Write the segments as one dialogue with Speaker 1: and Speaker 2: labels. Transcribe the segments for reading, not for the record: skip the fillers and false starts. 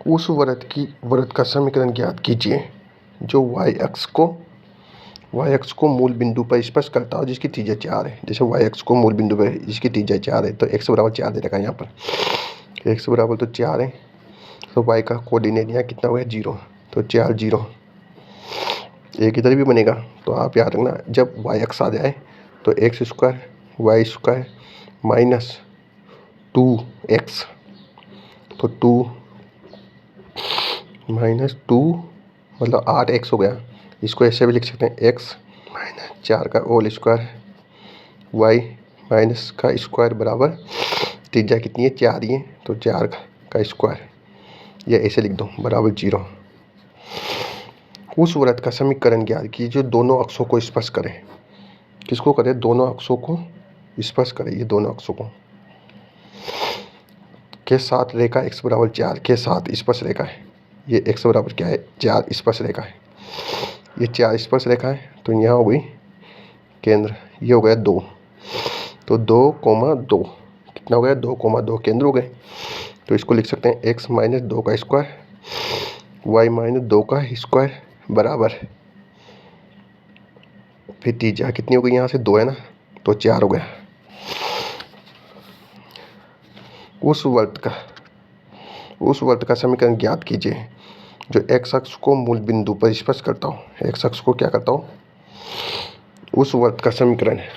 Speaker 1: उस वृत्त का समीकरण ज्ञात कीजिए जो y अक्ष को मूल बिंदु पर स्पर्श करता हो जिसकी त्रिज्या 4 है। जैसे y अक्ष को मूल बिंदु पर जिसकी त्रिज्या 4 है तो x बराबर 4 दे रखा है यहाँ पर, x बराबर तो 4 है, तो y का कोऑर्डिनेट यहाँ कितना हुआ है 0, तो 4 0, एक इधर भी बनेगा। तो आप याद रखना जब y अक्ष आ जाए तो x square y square minus 2x, तो 2 माइनस 2 मतलब 8x हो गया। इसको ऐसे भी लिख सकते हैं x माइनस 4 का होल स्क्वायर y माइनस का स्क्वायर बराबर त्रिज्या कितनी है 4 ही है तो 4 का स्क्वायर, या ऐसे लिख दो बराबर 0। उस वृत्त का समीकरण ज्ञात कीजिए जो दोनों अक्षों को स्पर्श करे। किसको करे? दोनों अक्षों को स्पर्श करे। ये दोनों अक्षों को के साथ रेखा x बराबर 4 के साथ स्पर्श रेखा है। ये x बराबर क्या है 4 स्पर्श रेखा है। ये 4 स्पर्श रेखा है तो यहाँ हो गई केंद्र, ये हो गया 2, तो 2,2 कितना हो गया 2,2 केंद्र हो गए। तो इसको लिख सकते हैं x माइनस 2 का स्क्वायर y माइनस 2 का स्क्वायर बराबर, फिर त्रिज्या कितनी हो गई यहाँ से 2 है ना, तो 4 हो गया। उस वृत्त का समीकरण ज्ञात कीजिए जो x अक्ष को मूल बिंदु पर स्पर्श करता हो। x अक्ष को क्या करता हो? उस वृत्त का समीकरण है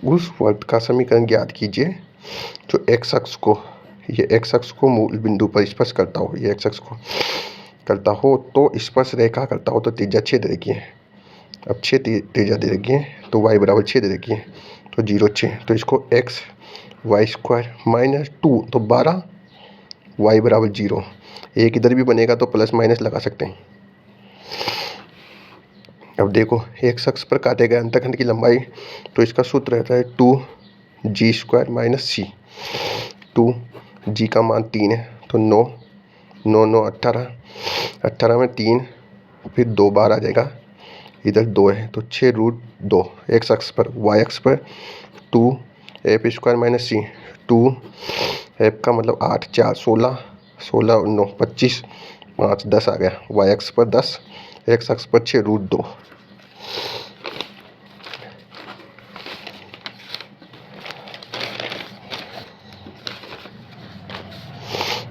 Speaker 1: उस वृत्त का समीकरण ज्ञात कीजिए जो x अक्ष को, ये x अक्ष को मूल बिंदु पर स्पर्श करता हो। ये x अक्ष को करता हो तो स्पर्श रेखा करता हो तो त्रिज्या 6 दे रखी है। अब 6 त्रिज्या दे रखी है तो y बराबर 6 दे रखी है, तो 0 6, तो इसको x वाई स्क्वायर माइनस 2 तो 12 y बराबर 0, एक इधर भी बनेगा तो प्लस माइनस लगा सकते हैं। अब देखो x अक्ष पर काटे गए अंतखंड की लंबाई, तो इसका सूत्र रहता है 2g square minus c। 2g का मान 3 है तो 9 9 9 18, 18 में 3 फिर 2 बार आ जाएगा, इधर 2 है तो 6√2 x अक्ष पर। y अक्ष पर 2 f square minus c, 2 f का मतलब 8 4 16 16 9 25 5 10 आ गया। y अक्ष पर 10, x अक्ष पर 6√2।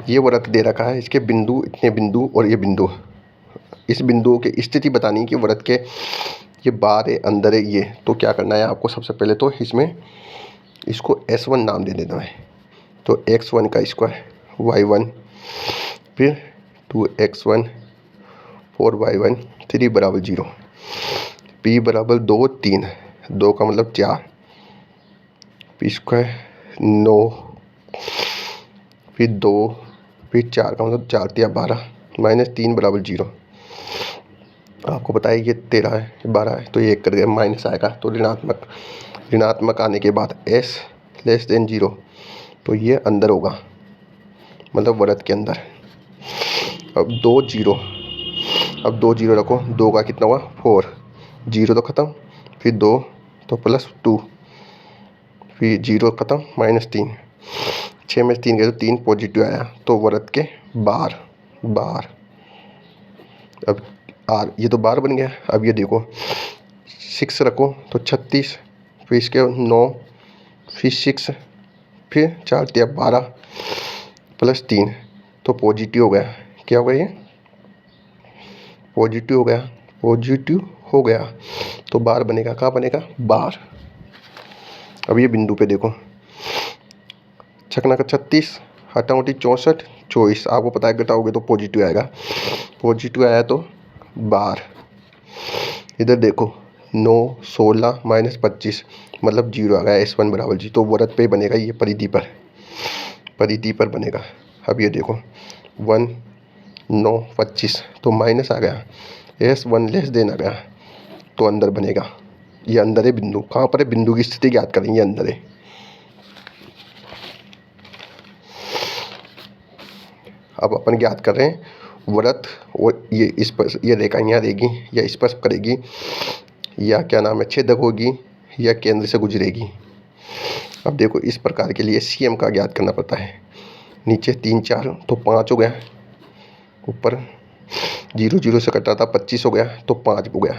Speaker 1: ये वृत्त दे रखा है, इसके बिंदु इतने बिंदु और ये बिंदु, इस बिंदुओं की स्थिति बतानी है कि वृत्त के ये बाहर है अंदर है ये। तो क्या करना है आपको? सबसे पहले तो इसमें इसको S1 नाम दे देना है, तो x1 का स्क्वायर y1 फिर 2x1 4y1 3 बराबर 0, p बराबर 2 3, 2 का मतलब 4, p स्क्वायर 9 फिर 2 फिर 4 का मतलब 4 3 12 माइनस 3 बराबर 0। आपको पता है ये 13 है, 12 है तो ये 1 कर दिया, माइनस आएगा तो ऋणात्मक आने के बाद s लेस देन 0, तो ये अंदर होगा मतलब वृत्त के अंदर। अब 2 0, अब 2 0 रखो, 2 का कितना हुआ 4, 0 तो ख़त्म, फिर 2 तो प्लस 2, फिर 0 ख़त्म माइनस 3, 6 में 3 गए तो 3 पॉजिटिव आया तो वृत्त के बाहर। अब r ये तो बाहर बन गया। अब ये देखो 6 रखो तो 36, फिर इसके 9 फिर 6 फिर 4 3 12 प्लस 3 तो पॉजिटिव हो गया। क्या हो गया? ये पॉजिटिव हो गया तो बाहर बनेगा। कहाँ बनेगा? बाहर। अब ये बिंदु पे देखो, छकना का 36 हटाउटी 64 24, आपको पता है घटाओगे तो पॉजिटिव आएगा, पॉजिटिव आया तो बाहर। इधर देखो 9 16 माइनस 25 मतलब 0 आ गया, S1 बराबर 0, तो वृत्त पे बनेगा ये परिधि पर बनेगा। अब ये देखो 1 9 25 तो माइनस आ गया, S1 लेस देन आ गया तो अंदर बनेगा। ये अंदर है बिंदु। कहाँ पर है? बिंदु की स्थिति ज्ञात करेंगे, अंदर है। अब अपन ज्ञात कर रहे हैं वृत्त, और ये रेखा यहाँ रहेगी या स्पर्श करेगी या क्या नाम है छेदक होगी या केंद्र से गुजरेगी। अब देखो इस प्रकार के लिए सी एम का ज्ञात करना पड़ता है। नीचे 3 4 तो 5 हो गया, ऊपर 0 0 से कटा था 25 हो गया तो 5 हो गया।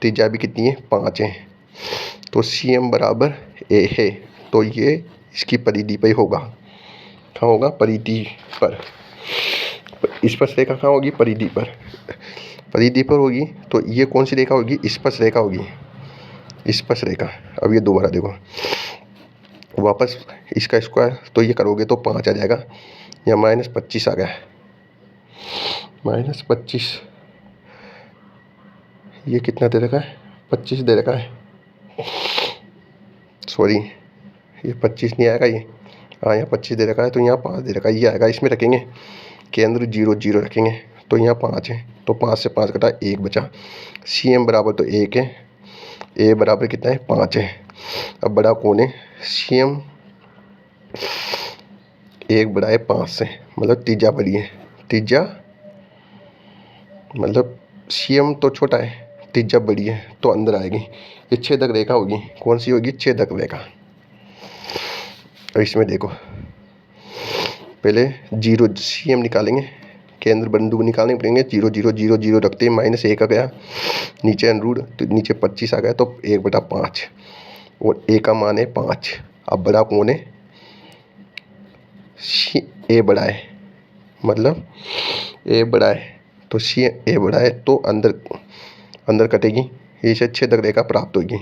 Speaker 1: त्रिज्या भी कितनी है, 5 है। तो सी एम बराबर ए है, तो ये इसकी परिधि पर होगा। कहाँ होगा, परिधि पर। स्पर्श रेखा कहाँ होगी, परिधि पर। परिधि पर होगी तो ये कौन सी रेखा होगी, स्पर्श रेखा होगी, स्पर्श रेखा। अब ये दोबारा देखो, वापस इसका स्क्वायर तो ये करोगे तो 5 आ जाएगा, या -25 आ गया, -25। ये कितना दे रखा है, 25 दे रखा है, सॉरी ये 25 नहीं आएगा, ये हाँ यहाँ 25 दे रखा है, तो यहाँ 5 दे रखा है, ये आएगा। इसमें रखेंगे केंद्र 0 0 रखेंगे, तो यहाँ 5 है, तो 5 से 5 कटा 1 बचा। सी एम बराबर तो 1 है, ए बराबर कितना है, 5 है। अब बड़ा कौन है, सी एम 1 बड़ा है 5 से, मतलब त्रिज्या बड़ी है। त्रिज्या मतलब सी एम तो छोटा है, त्रिज्या बड़ी है, तो अंदर आएगी। ये छेदक रेखा होगी, कौन सी होगी, छेदक रेखा। और इसमें देखो पहले 0 सी एम निकालेंगे, केंद्र बिंदु निकालने पड़ेंगे। 0 0 0 0 रखते हैं, -1 आ गया, नीचे अनुरूढ़ तो नीचे 25 आ गया, तो 1/5 और ए का मान है 5। अब बड़ा कौन है, सी ए बड़ा है, मतलब ए बड़ा है, तो सी ए बड़ा है, तो अंदर अंदर कटेगी, इसे छेदक रेखा प्राप्त होगी।